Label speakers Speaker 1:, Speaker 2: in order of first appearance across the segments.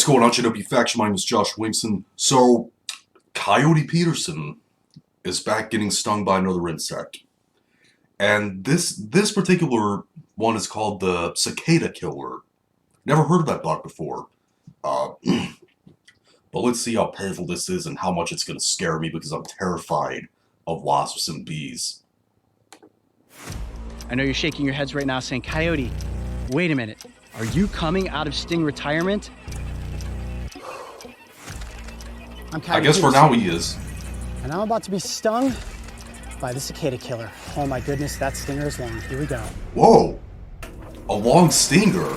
Speaker 1: going on, JW Faction? My name is Josh Williamson. So, Coyote Peterson is back getting stung by another insect. And this particular one is called the cicada killer. Never heard of that bug before. But let's see how painful this is and how much it's going to scare me because I'm terrified of wasps and bees.
Speaker 2: I know you're shaking your heads right now saying, Coyote, wait a minute. Are you coming out of Sting retirement?
Speaker 1: I guess for now he is.
Speaker 3: And I'm about to be stung by the cicada killer. Oh my goodness, that stinger is long. Here we go.
Speaker 1: Whoa! A long stinger?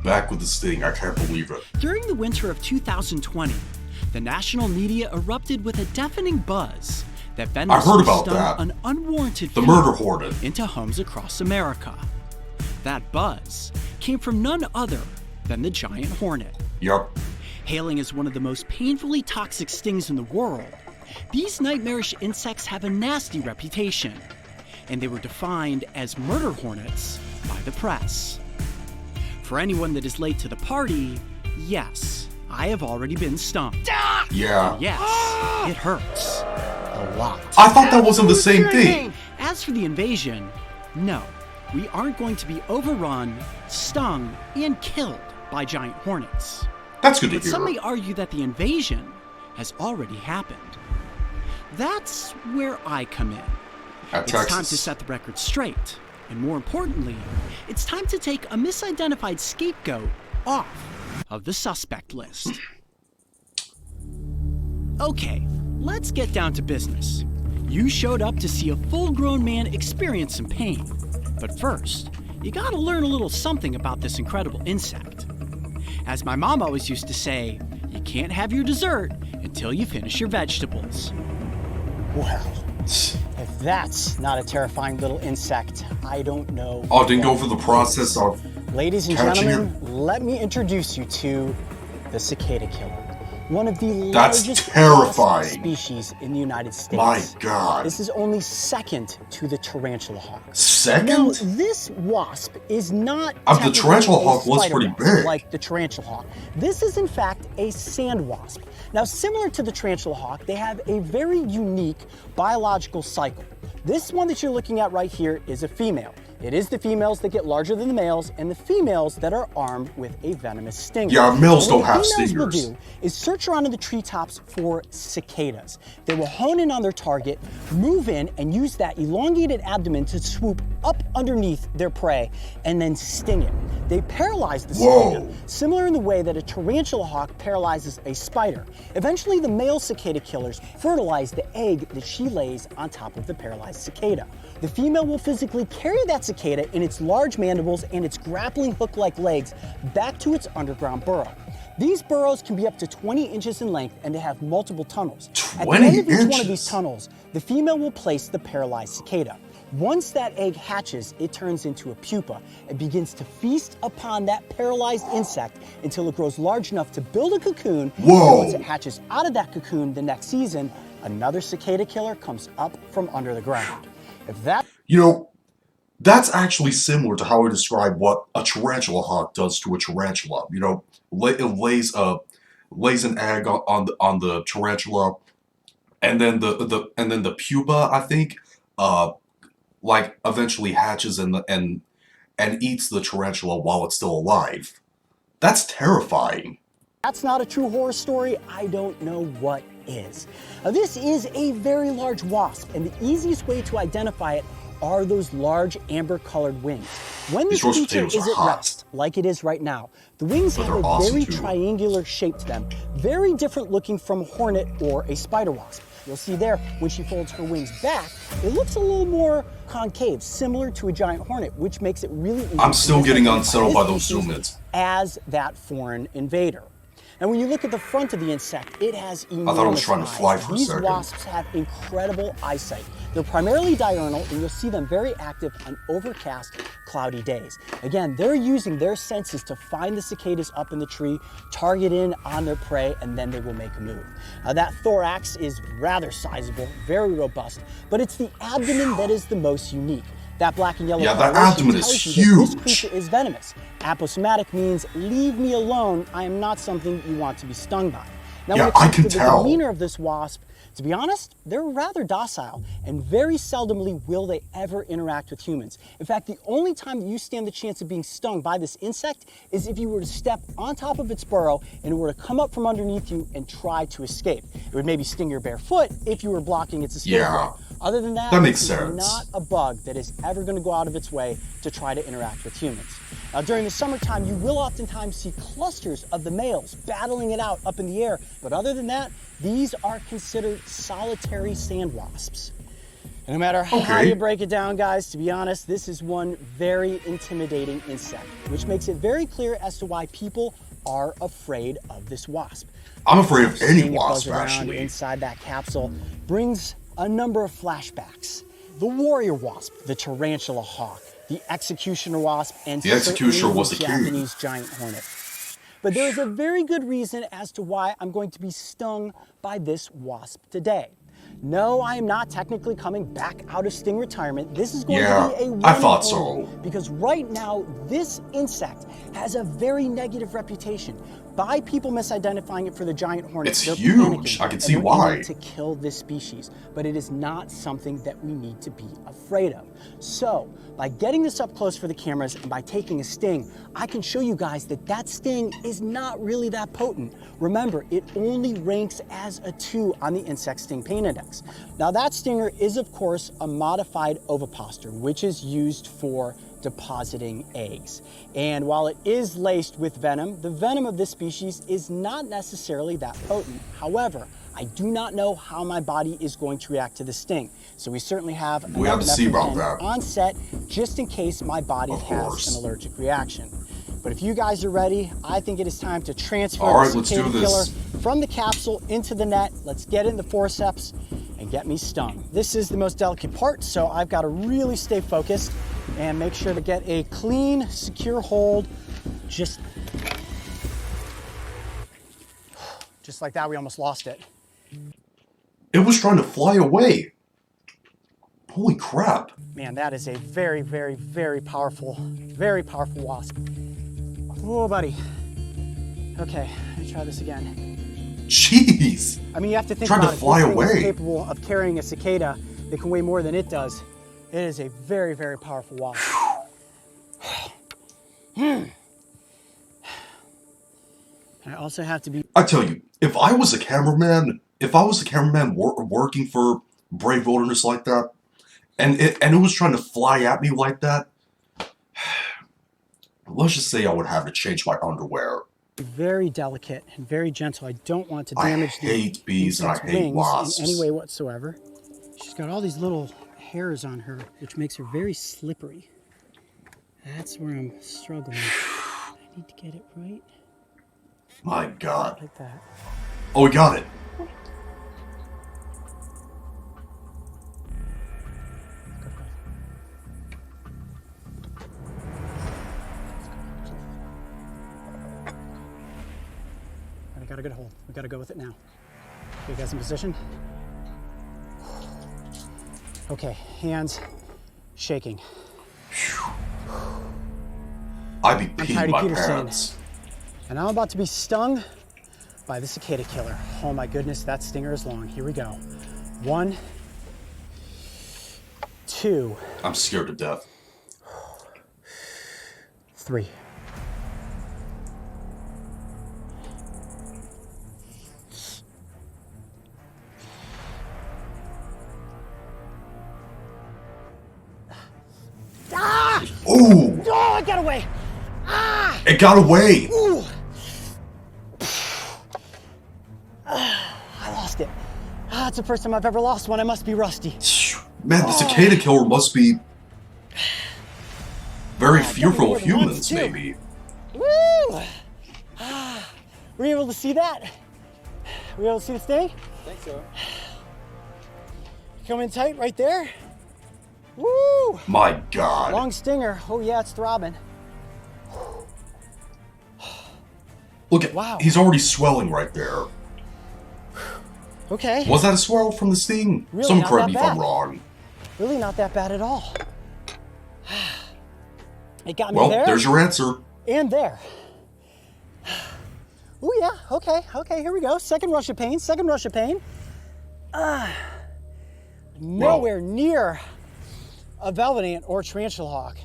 Speaker 1: Back with the sting, I can't believe it.
Speaker 4: During the winter of 2020, the national media erupted with a deafening buzz that
Speaker 1: I heard about
Speaker 4: stung
Speaker 1: that.
Speaker 4: an unwarranted
Speaker 1: The murder hornet
Speaker 4: into homes across America. That buzz came from none other than the giant hornet.
Speaker 1: Yup.
Speaker 4: Hailing as one of the most painfully toxic stings in the world, these nightmarish insects have a nasty reputation, and they were defined as murder hornets by the press. For anyone that is late to the party, yes, I have already been stung.
Speaker 1: Yeah.
Speaker 4: Yes, it hurts. A lot.
Speaker 1: I thought that wasn't the same thing.
Speaker 4: As for the invasion, no, we aren't going to be overrun, stung, and killed by giant hornets.
Speaker 1: That's good to
Speaker 4: But
Speaker 1: hear.
Speaker 4: some may argue that the invasion has already happened. That's where I come in.
Speaker 1: At
Speaker 4: It's
Speaker 1: Texas.
Speaker 4: time to set the record straight. And more importantly, it's time to take a misidentified scapegoat off of the suspect list. Okay, let's get down to business. You showed up to see a full-grown man experience some pain. But first, you gotta learn a little something about this incredible insect. As my mom always used to say, you can't have your dessert until you finish your vegetables.
Speaker 3: Well, if that's not a terrifying little insect, I don't know.
Speaker 1: Oh, didn't go through the process of
Speaker 3: Ladies and
Speaker 1: catching
Speaker 3: gentlemen, let me introduce you to the cicada killer. One of the
Speaker 1: That's
Speaker 3: largest
Speaker 1: terrifying.
Speaker 3: wasp species in the United States.
Speaker 1: My God.
Speaker 3: This is only second to the tarantula hawk. Now,
Speaker 1: Second?
Speaker 3: this wasp is not
Speaker 1: The
Speaker 3: technically
Speaker 1: tarantula
Speaker 3: a
Speaker 1: hawk was
Speaker 3: spider
Speaker 1: pretty
Speaker 3: wasp,
Speaker 1: big.
Speaker 3: like the tarantula hawk. This is in fact a sand wasp. Now, similar to the tarantula hawk, they have a very unique biological cycle. This one that you're looking at right here is a female. It is the females that get larger than the males, and the females that are armed with a venomous stinger.
Speaker 1: Yeah, males
Speaker 3: And what
Speaker 1: don't have
Speaker 3: the females
Speaker 1: stingers.
Speaker 3: will do is search around in the treetops for cicadas. They will hone in on their target, move in, and use that elongated abdomen to swoop up underneath their prey and then sting it. They paralyze the cicada,
Speaker 1: Whoa.
Speaker 3: similar in the way that a tarantula hawk paralyzes a spider. Eventually, the male cicada killers fertilize the egg that she lays on top of the paralyzed cicada. The female will physically carry that cicada in its large mandibles and its grappling hook-like legs back to its underground burrow. These burrows can be up to 20 inches in length, and they have multiple tunnels. At the
Speaker 1: 20
Speaker 3: end of each one of
Speaker 1: inches?
Speaker 3: these tunnels, the female will place the paralyzed cicada. Once that egg hatches, it turns into a pupa and begins to feast upon that paralyzed insect until it grows large enough to build a cocoon.
Speaker 1: Whoa.
Speaker 3: And once it hatches out of that cocoon the next season, another cicada killer comes up from under the ground. If that
Speaker 1: You know, that's actually similar to how I describe what a tarantula hawk does to a tarantula. You know, it lays an egg on the tarantula, and then the pupa, I think, like eventually hatches and eats the tarantula while it's still alive. That's terrifying.
Speaker 3: That's not a true horror story, I don't know what is. Now, this is a very large wasp, and the easiest way to identify it are those large amber-colored wings. When
Speaker 1: These
Speaker 3: this
Speaker 1: roast
Speaker 3: creature
Speaker 1: potatoes
Speaker 3: is
Speaker 1: are
Speaker 3: at
Speaker 1: hot.
Speaker 3: rest, like it is right now, the wings
Speaker 1: But
Speaker 3: have
Speaker 1: they're
Speaker 3: a
Speaker 1: awesome
Speaker 3: very
Speaker 1: too.
Speaker 3: triangular shape to them, very different looking from a hornet or a spider wasp. You'll see there, when she folds her wings back, it looks a little more concave, similar to a giant hornet, which makes it really easy
Speaker 1: I'm
Speaker 3: to
Speaker 1: still getting
Speaker 3: identify
Speaker 1: unsettled
Speaker 3: this
Speaker 1: by those
Speaker 3: species
Speaker 1: zoom-ins.
Speaker 3: as that foreign invader. And when you look at the front of the insect, it has enormous
Speaker 1: thought it was trying to fly
Speaker 3: eyes.
Speaker 1: for a
Speaker 3: These
Speaker 1: second.
Speaker 3: wasps have incredible eyesight. They're primarily diurnal, and you'll see them very active on overcast, cloudy days. Again, they're using their senses to find the cicadas up in the tree, target in on their prey, and then they will make a move. Now, that thorax is rather sizable, very robust, but it's the abdomen that is the most unique. That black and yellow
Speaker 1: Yeah, that
Speaker 3: coloration
Speaker 1: abdomen is
Speaker 3: tells you that this
Speaker 1: huge.
Speaker 3: creature is venomous. Aposematic means leave me alone. I am not something you want to be stung by. Now,
Speaker 1: Yeah,
Speaker 3: when it comes
Speaker 1: I can
Speaker 3: to the
Speaker 1: tell.
Speaker 3: demeanor of this wasp, to be honest, they're rather docile, and very seldomly will they ever interact with humans. In fact, the only time that you stand the chance of being stung by this insect is if you were to step on top of its burrow and it were to come up from underneath you and try to escape. It would maybe sting your bare foot if you were blocking its escape
Speaker 1: Yeah.
Speaker 3: route. Other than that,
Speaker 1: That makes
Speaker 3: this is
Speaker 1: sense.
Speaker 3: not a bug that is ever going to go out of its way to try to interact with humans. Now, during the summertime, you will oftentimes see clusters of the males battling it out up in the air, but other than that, these are considered solitary sand wasps. And no matter how
Speaker 1: Okay.
Speaker 3: you break it down, guys, to be honest, this is one very intimidating insect, which makes it very clear as to why people are afraid of this wasp.
Speaker 1: I'm afraid of any
Speaker 3: Seeing it buzz
Speaker 1: wasp,
Speaker 3: around
Speaker 1: actually.
Speaker 3: inside that capsule brings a number of flashbacks. The warrior wasp, the tarantula hawk, the executioner wasp, and
Speaker 1: The executioner
Speaker 3: certainly
Speaker 1: was
Speaker 3: the
Speaker 1: the king.
Speaker 3: Japanese giant hornet. But there is a very good reason as to why I'm going to be stung by this wasp today. No, I am not technically coming back out of sting retirement. This is going
Speaker 1: Yeah,
Speaker 3: to be a
Speaker 1: I
Speaker 3: run
Speaker 1: thought
Speaker 3: only,
Speaker 1: so.
Speaker 3: because right now, this insect has a very negative reputation. By people misidentifying it for the giant hornet,
Speaker 1: It's
Speaker 3: they're
Speaker 1: huge.
Speaker 3: panicking,
Speaker 1: I can
Speaker 3: and
Speaker 1: see
Speaker 3: they're
Speaker 1: why.
Speaker 3: aiming to kill this species, but it is not something that we need to be afraid of. So, by getting this up close for the cameras and by taking a sting, I can show you guys that that sting is not really that potent. Remember, it only ranks as a 2 on the insect sting pain index. Now, that stinger is, of course, a modified ovipositor, which is used for depositing eggs. And while it is laced with venom, the venom of this species is not necessarily that potent. However, I do not know how my body is going to react to the sting. So we certainly have
Speaker 1: We have to see about
Speaker 3: enough
Speaker 1: that.
Speaker 3: on set just in case my body
Speaker 1: Of
Speaker 3: has
Speaker 1: course.
Speaker 3: an allergic reaction. But if you guys are ready, I think it is time to transfer
Speaker 1: All right,
Speaker 3: the
Speaker 1: let's do
Speaker 3: cicada killer
Speaker 1: this.
Speaker 3: from the capsule into the net. Let's get it in the forceps and get me stung. This is the most delicate part, so I've got to really stay focused and make sure to get a clean, secure hold. Just like that, we almost lost it.
Speaker 1: It was trying to fly away. Holy crap.
Speaker 3: Man, that is a very, very, very powerful wasp. Whoa, buddy. Okay, let me try this again.
Speaker 1: Jeez.
Speaker 3: I mean, you have to think
Speaker 1: Tried to
Speaker 3: about it.
Speaker 1: fly
Speaker 3: This thing is
Speaker 1: away.
Speaker 3: capable of carrying a cicada that can weigh more than it does. It is a very, very powerful wasp. I also have to be.
Speaker 1: I tell you, if I was a cameraman working for Brave Wilderness like that, and it was trying to fly at me like that, let's just say I would have to change my underwear.
Speaker 3: Very delicate and very gentle. I don't want to
Speaker 1: I
Speaker 3: damage
Speaker 1: hate
Speaker 3: the
Speaker 1: bees and I
Speaker 3: insect's
Speaker 1: hate
Speaker 3: wings
Speaker 1: wasps.
Speaker 3: in any way whatsoever. She's got all these little hairs on her, which makes her very slippery. That's where I'm struggling. I need to get it right,
Speaker 1: My God.
Speaker 3: like that.
Speaker 1: Oh, we got it.
Speaker 3: I got a good hold. We got to go with it now. Okay, guys in position. Okay, hands shaking.
Speaker 1: I'd be
Speaker 3: Heidi
Speaker 1: peeing my
Speaker 3: Peterson.
Speaker 1: pants.
Speaker 3: And I'm about to be stung by the cicada killer. Oh my goodness, that stinger is long. Here we go. 1, 2,
Speaker 1: I'm scared to death.
Speaker 3: 3. Ah!
Speaker 1: Ooh,
Speaker 3: Oh, it got away!
Speaker 1: it got away.
Speaker 3: Ooh! I lost it. It's the first time I've ever lost one. I must be rusty.
Speaker 1: Man, the cicada killer must be very fearful of
Speaker 3: definitely more than
Speaker 1: humans,
Speaker 3: once, too.
Speaker 1: maybe.
Speaker 3: Woo! Were you able to see that? Were you able to see the sting?
Speaker 2: I think so.
Speaker 3: Come in tight right there. Woo!
Speaker 1: My God.
Speaker 3: Long stinger. Oh yeah, it's throbbing.
Speaker 1: Look at,
Speaker 3: Wow.
Speaker 1: he's already swelling right there.
Speaker 3: Okay.
Speaker 1: Was that a swell from the sting?
Speaker 3: Really
Speaker 1: Someone
Speaker 3: not
Speaker 1: correct
Speaker 3: that
Speaker 1: me if I'm
Speaker 3: bad.
Speaker 1: wrong.
Speaker 3: Really not that bad at all. It got me
Speaker 1: Well,
Speaker 3: there
Speaker 1: there's your answer.
Speaker 3: and there. Oh yeah, okay, here we go. Second rush of pain, Nowhere near a velvet ant or tarantula hawk.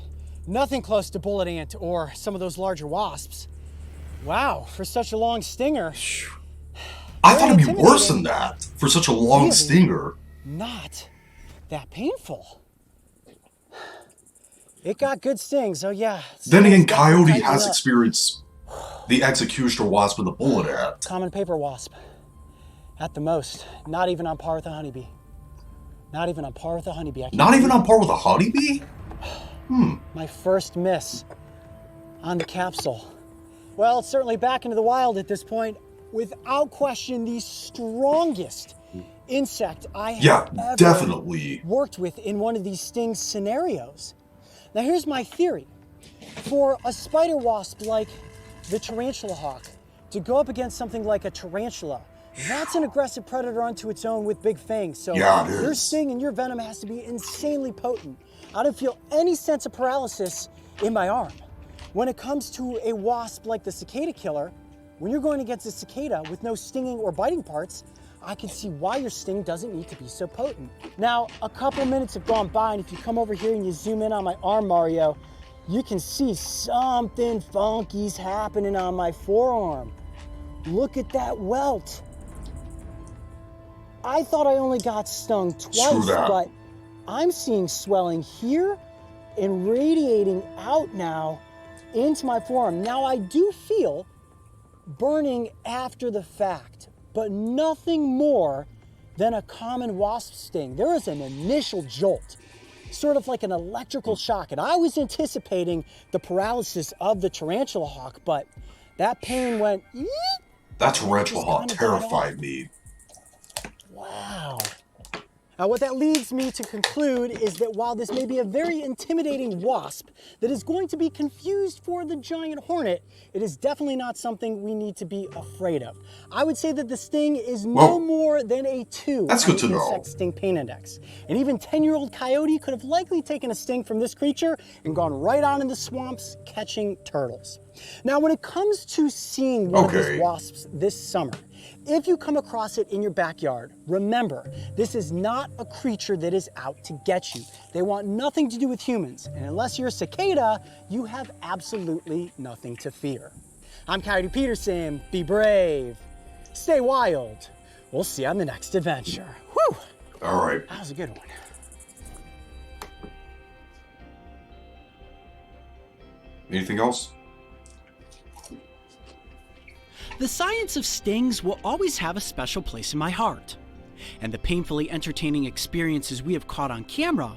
Speaker 3: Nothing close to bullet ant or some of those larger wasps. Wow, for such a long stinger.
Speaker 1: I thought it'd be
Speaker 3: intimidating.
Speaker 1: worse than that for such a long
Speaker 3: Really?
Speaker 1: stinger.
Speaker 3: Not that painful. It got good stings, oh yeah.
Speaker 1: Then again,
Speaker 3: Stings definitely
Speaker 1: Coyote
Speaker 3: tighten
Speaker 1: has
Speaker 3: up.
Speaker 1: experienced the executioner wasp with a bullet ant.
Speaker 3: Common paper wasp, at the most. Not even on par with a honeybee. Not even on par with a honeybee. I can't
Speaker 1: Not even
Speaker 3: believe
Speaker 1: on par with a honeybee?
Speaker 3: my first miss on the capsule. Well, it's certainly back into the wild at this point. Without question, the strongest insect I
Speaker 1: Yeah,
Speaker 3: have ever
Speaker 1: definitely.
Speaker 3: worked with in one of these sting scenarios. Now here's my theory. For a spider wasp like the tarantula hawk to go up against something like a tarantula, that's an aggressive predator unto its own with big fangs. So
Speaker 1: Yeah, it
Speaker 3: your
Speaker 1: is.
Speaker 3: sting and your venom has to be insanely potent. I don't feel any sense of paralysis in my arm. When it comes to a wasp like the cicada killer, when you're going against a cicada with no stinging or biting parts, I can see why your sting doesn't need to be so potent. Now, a couple minutes have gone by, and if you come over here and you zoom in on my arm, Mario, you can see something funky's happening on my forearm. Look at that welt. I thought I only got stung twice,
Speaker 1: that.
Speaker 3: but I'm seeing swelling here and radiating out now into my forearm. Now, I do feel burning after the fact, but nothing more than a common wasp sting. There is an initial jolt, sort of like an electrical shock, and I was anticipating the paralysis of the tarantula hawk, but that pain went, yeet.
Speaker 1: That tarantula hawk
Speaker 3: Just kinda died
Speaker 1: terrified me.
Speaker 3: Wow. Now, what that leads me to conclude is that while this may be a very intimidating wasp that is going to be confused for the giant hornet, it is definitely not something we need to be afraid of. I would say that the sting is no
Speaker 1: Well,
Speaker 3: more than a 2
Speaker 1: that's
Speaker 3: on
Speaker 1: good to
Speaker 3: the
Speaker 1: know.
Speaker 3: insect sting pain index. And even 10-year-old coyote could have likely taken a sting from this creature and gone right on in the swamps catching turtles. Now, when it comes to seeing one of
Speaker 1: Okay.
Speaker 3: these wasps this summer, if you come across it in your backyard, remember, this is not a creature that is out to get you. They want nothing to do with humans, and unless you're a cicada, you have absolutely nothing to fear. I'm Coyote Peterson. Be brave. Stay wild. We'll see you on the next adventure. Whew!
Speaker 1: All right.
Speaker 3: That was a good one.
Speaker 1: Anything else?
Speaker 4: The science of stings will always have a special place in my heart, and the painfully entertaining experiences we have caught on camera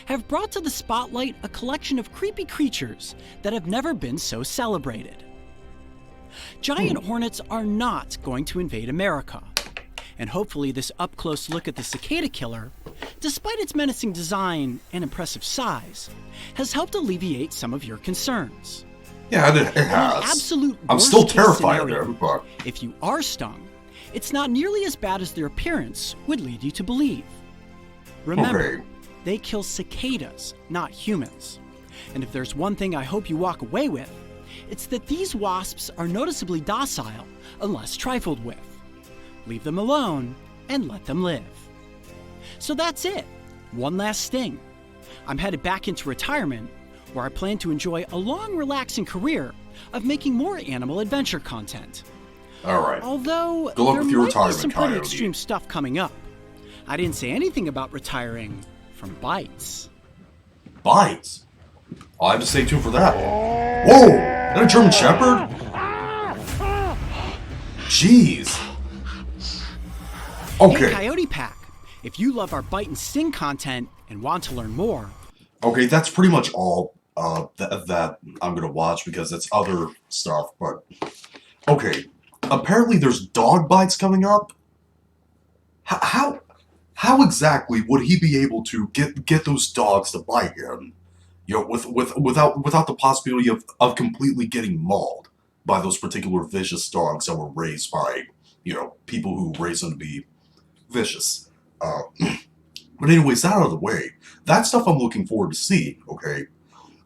Speaker 4: have brought to the spotlight a collection of creepy creatures that have never been so celebrated. Giant hornets are not going to invade America, and hopefully this up-close look at the cicada killer, despite its menacing design and impressive size, has helped alleviate some of your concerns.
Speaker 1: Yeah, it
Speaker 4: In an
Speaker 1: has.
Speaker 4: absolute
Speaker 1: I'm still
Speaker 4: worst-case
Speaker 1: terrified of
Speaker 4: scenario,
Speaker 1: them, but
Speaker 4: if you are stung, it's not nearly as bad as their appearance would lead you to believe. Remember,
Speaker 1: okay.
Speaker 4: they kill cicadas, not humans. And if there's one thing I hope you walk away with, it's that these wasps are noticeably docile unless trifled with. Leave them alone and let them live. So that's it. One last sting. I'm headed back into retirement, where I plan to enjoy a long, relaxing career of making more animal adventure content.
Speaker 1: All right.
Speaker 4: Although
Speaker 1: Good luck
Speaker 4: there
Speaker 1: with your
Speaker 4: might be
Speaker 1: retirement,
Speaker 4: some pretty
Speaker 1: Coyote.
Speaker 4: extreme stuff coming up. I didn't say anything about retiring from bites.
Speaker 1: Bites. I'll have to stay tuned for that. Whoa! Is that a German Shepherd? Jeez.
Speaker 4: Hey,
Speaker 1: Okay.
Speaker 4: Coyote Pack, if you love our bite and sting content and want to learn more,
Speaker 1: Okay, that's pretty much all that I'm gonna watch because it's other stuff. But okay, apparently there's dog bites coming up. How how exactly would he be able to get those dogs to bite him? You know, without the possibility of completely getting mauled by those particular vicious dogs that were raised by, you know, people who raise them to be vicious. Uh, but anyways, that out of the way. That stuff I'm looking forward to see. Okay,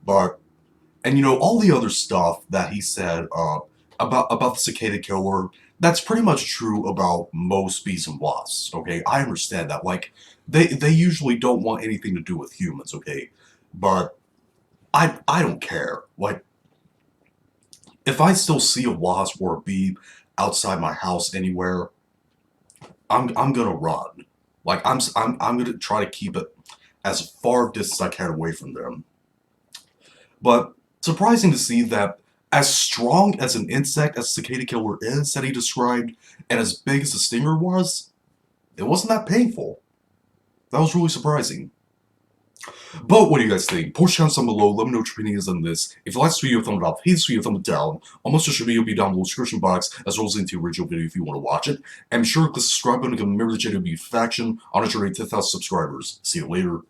Speaker 1: but and you know all the other stuff that he said about the cicada killer. That's pretty much true about most bees and wasps. Okay, I understand that. Like they usually don't want anything to do with humans. Okay, but I don't care. Like if I still see a wasp or a bee outside my house anywhere, I'm gonna run. Like I'm gonna try to keep it as far distance I can away from them. But surprising to see that as strong as an insect as cicada killer is that he described, and as big as the stinger was, it wasn't that painful. That was really surprising. But what do you guys think? Post comments down below, let me know what your opinion is on this. If you like this video, thumb it up. If you hate this video, thumb it down. Almost social video will be down below in the description box, as well as into the original video if you want to watch it. And be sure to click the subscribe button to become a member of the JW faction. On a journey to 10,000 subscribers. See you later.